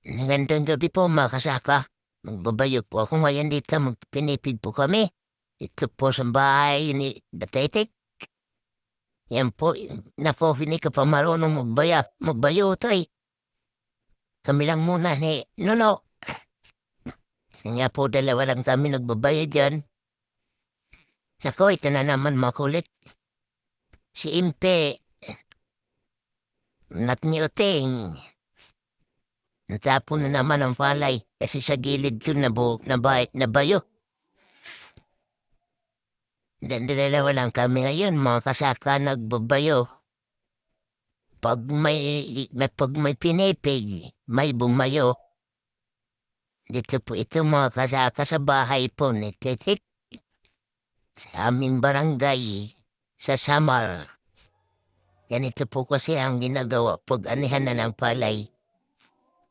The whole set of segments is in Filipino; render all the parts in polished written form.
Magandang gabi po mga kasaka. Magbabayog po ako ngayon dito. Magpinipid po kami. Ito po sa bahay ni Batetik. Yan po. Nako, hindi ka pa marunong magbayo tay. Kami lang muna ni Nono. Kanya po dalawa lang kami nagbabayo dyan. Nako, ito na naman makulit. Si Impe. Natniuting. Natapon na naman ang palay kasi sa gilid ko na bayo. Dalawa lang kami ngayon, mga kasaka nagbabayo. Pag may pinipig, may bumayo. Dito po ito mga kasaka sa bahay po ni Titik. Sa aming barangay, sa Samar. Ganito po kasi ang ginagawa pag anihan na ng palay.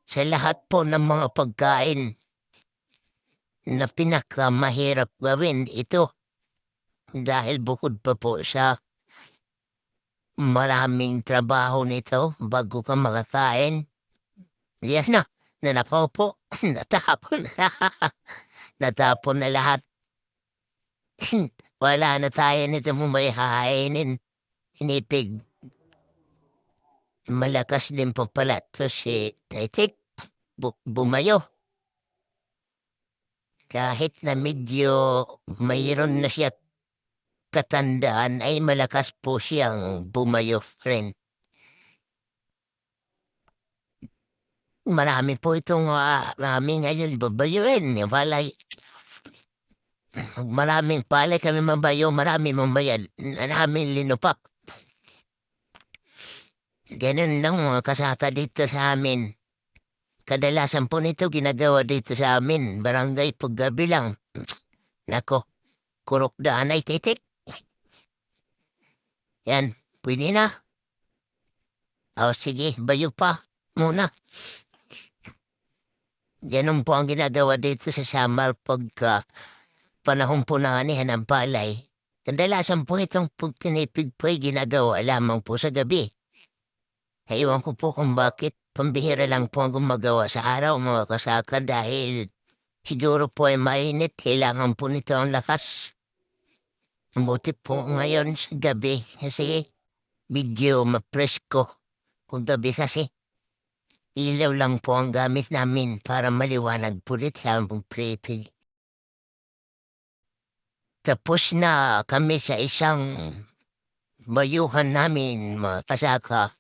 Sa lahat po ng mga pagkain na pinakamahirap gawin ito. Dahil bukod pa po sa maraming trabaho nito bago ka makakain. Yan na, nanakaw po, natapon. Natapon na lahat. Wala na tayo nito mo may hahainin. Inipig. Malakas din po pala to si Titik. Bumayo. Kahit na medyo mayroon na siya katandaan ay malakas po siyang bumayo, friend. Marami po itong namin ngayon babayuin. Maraming palay kami mabayo, marami mambayan. Maraming linupak. Ganun lang mga kasaka dito sa amin. Kadalasan po nito ginagawa dito sa amin. Barangay paggabi lang. Nako, kurok daan ay Titik. Yan, pwede na. O sige, bayo pa muna. Ganun po ang ginagawa dito sa Samar pagka panahon po na anihan ng palay. Kadalasan po itong pagtinipig po ay ginagawa lamang po sa gabi. Ewan ko po kung bakit pambihira lang po ang gumagawa sa araw mga kasaka dahil siguro po ay mainit. Kailangan po nito ang lakas. Mabuti po ngayon sa gabi kasi medyo mapresko. Kung gabi kasi ilaw lang po ang gamit namin para maliwanag po rin sa aming prepig. Tapos na kami sa isang bayuhan namin mga kasaka.